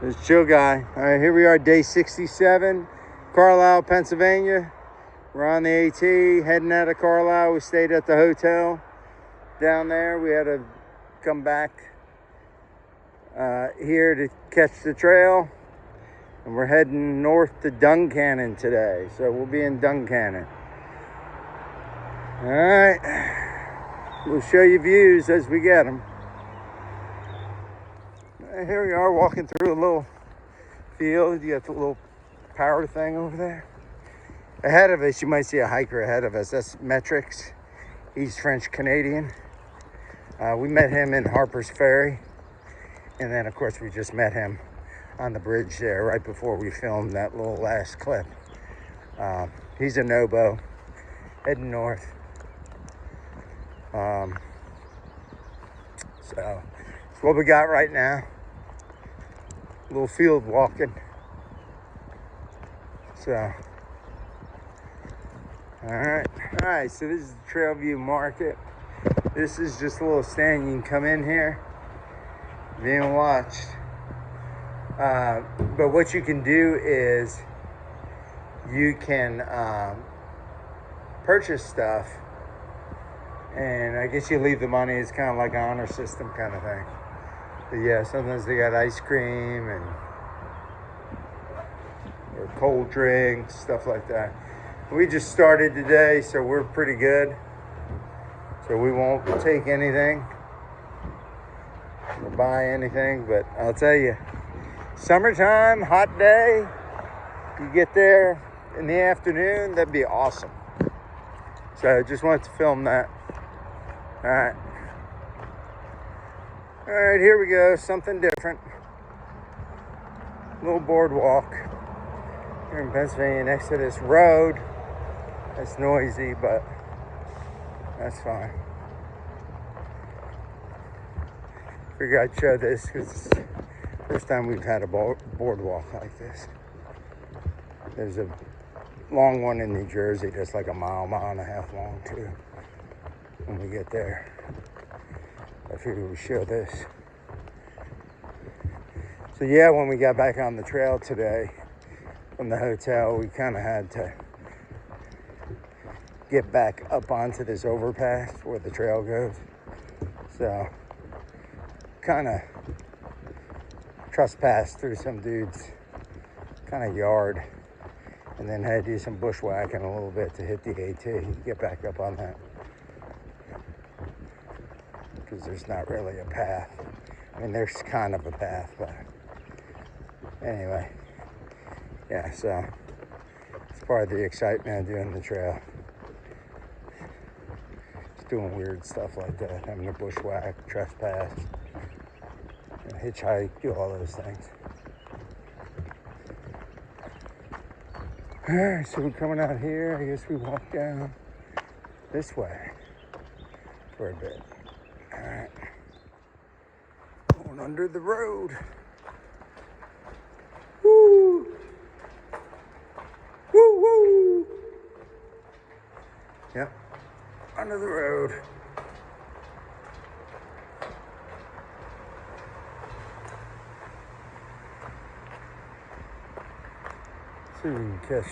This chill guy. All right, here we are, day 67, Carlisle, Pennsylvania. We're on the AT, heading out of Carlisle. We stayed at the hotel down there. We had to come back here to catch the trail. And we're heading north to Duncannon today. So we'll be in Duncannon. All right, we'll show you views as we get them. Here we are walking through a little field. You got the little power thing over there. Ahead of us, you might see a hiker ahead of us. That's Metrix. He's French-Canadian. We met him in Harper's Ferry. And then, of course, we just met him on the bridge there right before we filmed that little last clip. He's a Nobo, heading north. So that's what we got right now. A little field walking. So, all right, so this is the Trailview Market. This is just a little stand. You can come in here, being watched. But what you can do is you can purchase stuff, and I guess you leave the money. It's kind of like an honor system kind of thing. But yeah, sometimes they got ice cream and or cold drinks, stuff like that. We just started today, so we're pretty good. So we won't take anything or buy anything, but I'll tell you, summertime, hot day, you get there in the afternoon, that'd be awesome. So I just wanted to film that. All right. All right, here we go, something different. Little boardwalk here in Pennsylvania next to this road. It's noisy, but that's fine. Figured I'd show this because it's the first time we've had a boardwalk like this. There's a long one in New Jersey that's like a mile and a half long too. When we get there, I figured we'd show this. So yeah, when we got back on the trail today from the hotel, we kind of had to get back up onto this overpass where the trail goes. So kind of trespassed through some dude's kind of yard, and then had to do some bushwhacking a little bit to hit the AT, get back up on that, because there's not really a path. I mean, there's kind of a path, but anyway, yeah, so it's part of the excitement of doing the trail. Just doing weird stuff like that, having a bushwhack, trespass, hitchhike, do all those things. All right, so we're coming out here. I guess we walk down this way for a bit. All right, going under the road. Woo! Woo woo! Yep, under the road. See if we can catch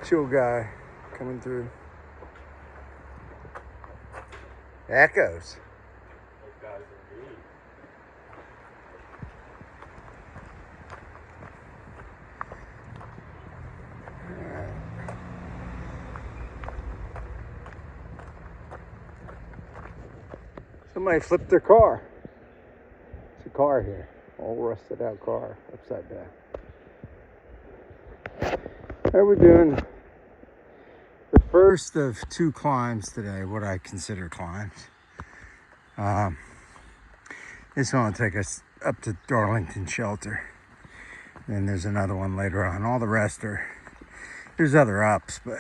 chill guy coming through. Echoes. Somebody flipped their car. It's a car here, all rusted out car, upside down. How we're doing the first of two climbs today, what I consider climbs. This one will take us up to Darlington Shelter. Then there's another one later on. All the rest are, there's other ups, but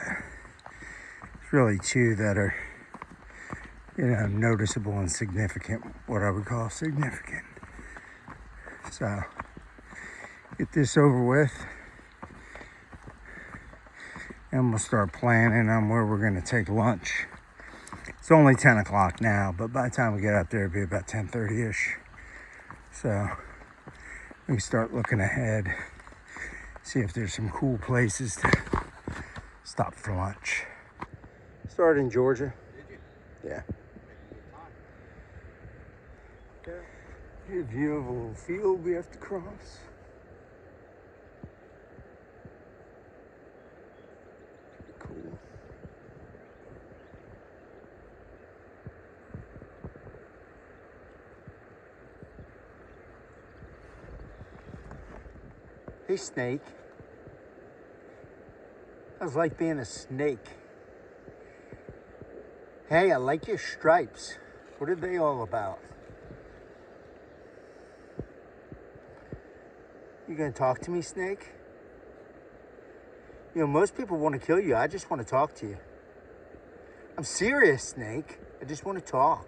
it's really two that are, you know, noticeable and significant, what I would call significant. So, get this over with, and we'll start planning on where we're gonna take lunch. It's only 10 o'clock now, but by the time we get up there, it'll be about 10:30-ish. So, We start looking ahead, see if there's some cool places to stop for lunch. Started in Georgia. Did you? Yeah. Okay. Here's a view of a little field we have to cross. Pretty cool. Hey, snake. How's like being a snake? Hey, I like your stripes. What are they all about? You gonna talk to me, snake? You know, most people want to kill you. I just want to talk to you. I'm serious, snake. I just want to talk.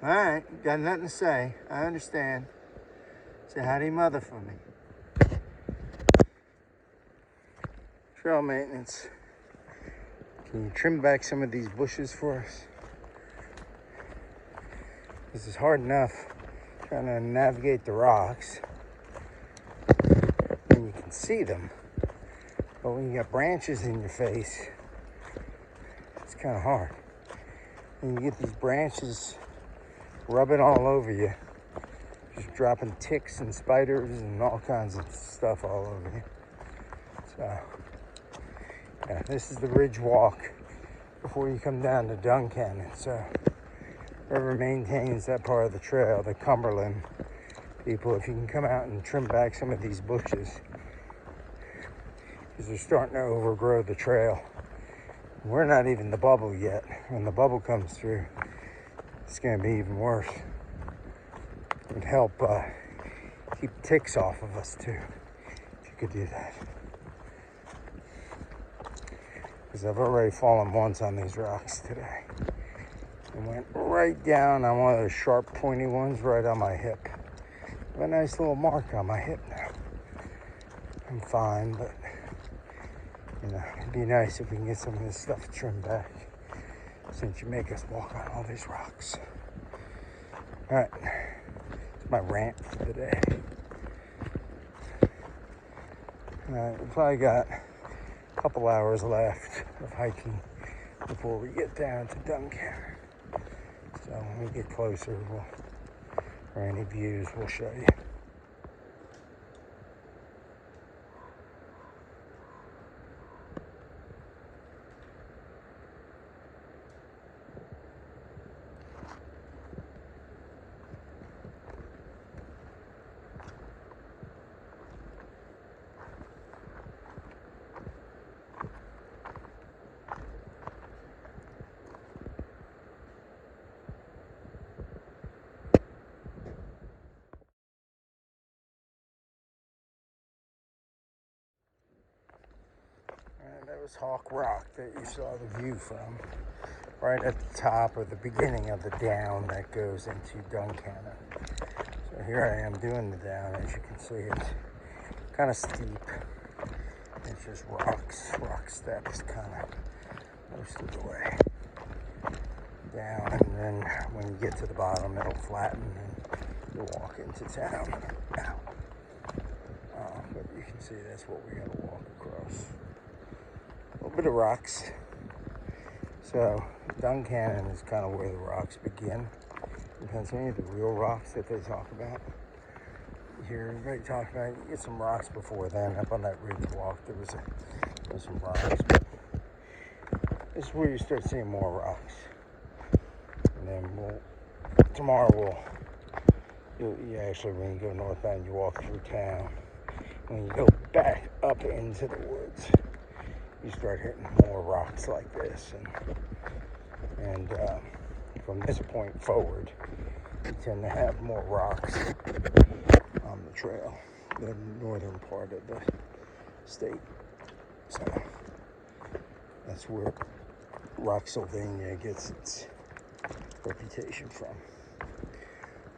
All right, got nothing to say. I understand. Say hi to your mother for me. Trail maintenance. Can you trim back some of these bushes for us? This is hard enough trying to navigate the rocks. And you can see them. But when you got branches in your face, it's kind of hard. And you get these branches rubbing all over you, just dropping ticks and spiders and all kinds of stuff all over you. So, yeah, this is the ridge walk before you come down to Duncannon. So, whoever maintains that part of the trail, the Cumberland people, if you can come out and trim back some of these bushes, because they're starting to overgrow the trail. We're not even the bubble yet. When the bubble comes through, it's going to be even worse. It would help keep ticks off of us too, if you could do that. Because I've already fallen once on these rocks today. And went right down on one of those sharp, pointy ones right on my hip. I have a nice little mark on my hip now. I'm fine, but you know, it'd be nice if we can get some of this stuff trimmed back, since you make us walk on all these rocks. All right, it's my rant for the day. All right, we probably got a couple hours left of hiking before we get down to Duncannon. So when we get closer, or any views, we'll show you. And that was Hawk Rock that you saw the view from, right at the top or the beginning of the down that goes into Duncannon. So here I am doing the down. As you can see, it's kind of steep. It's just rock steps kind of most of the way down, and then when you get to the bottom, it'll flatten and you'll walk into town. Now, but you can see that's what we gotta walk across. A little bit of rocks. So Duncannon is kind of where the rocks begin in Pennsylvania, the real rocks that they talk about. You hear everybody talk about, you get some rocks before then. Up on that ridge walk, there was some rocks. But this is where you start seeing more rocks. And then tomorrow when you go northbound, you walk through town. When you go back up into the woods, you start hitting more rocks like this, and from this point forward, you tend to have more rocks on the trail, the northern part of the state. So that's where Rocksylvania gets its reputation from.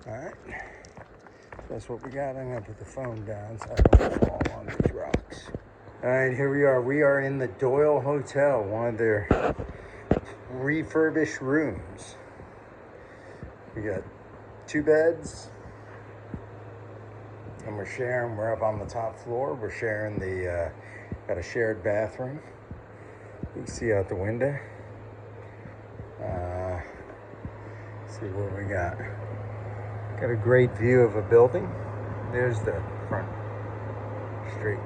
All right, so that's what we got. I'm gonna put the phone down so I don't fall on these rocks. All right, here we are. We are in the Doyle Hotel, one of their refurbished rooms. We got 2 beds. And we're up on the top floor. We're sharing got a shared bathroom. You can see out the window. See what we got. Got a great view of a building. There's the front street.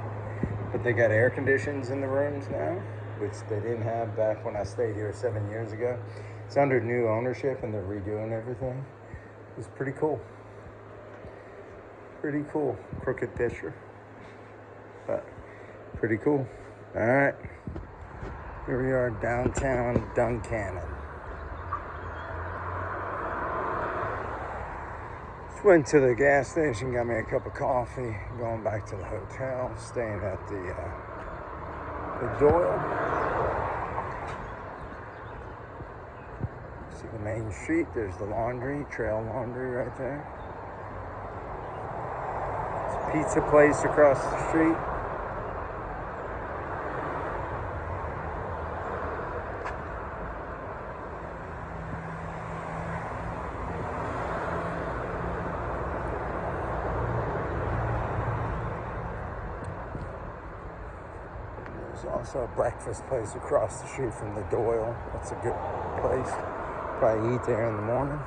But they got air conditions in the rooms now, which they didn't have back when I stayed here 7 years ago. It's under new ownership and they're redoing everything. It's pretty cool. Pretty cool. Crooked picture, but pretty cool. All right. Here we are downtown Duncannon. Just went to the gas station, got me a cup of coffee, going back to the hotel, staying at the Doyle. See the main street, there's the laundry, Trail Laundry right there. It's a pizza place across the street. There's also a breakfast place across the street from the Doyle. That's a good place. Probably eat there in the morning.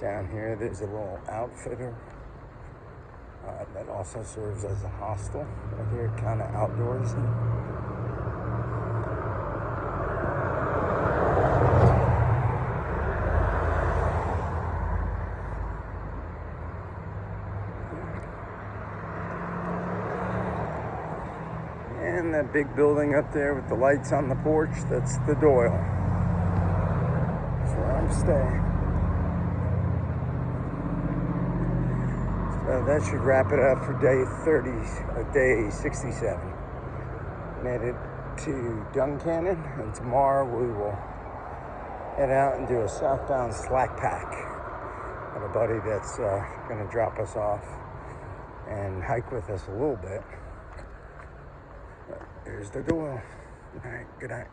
Down here, there's a little outfitter that also serves as a hostel. Right here, kind of outdoorsy. And that big building up there with the lights on the porch, that's the Doyle. That's where I'm staying. So that should wrap it up for day 67. Made it to Duncannon, and tomorrow we will head out and do a southbound slack pack. Got a buddy that's gonna drop us off and hike with us a little bit. There's the Doyle. All right, good night.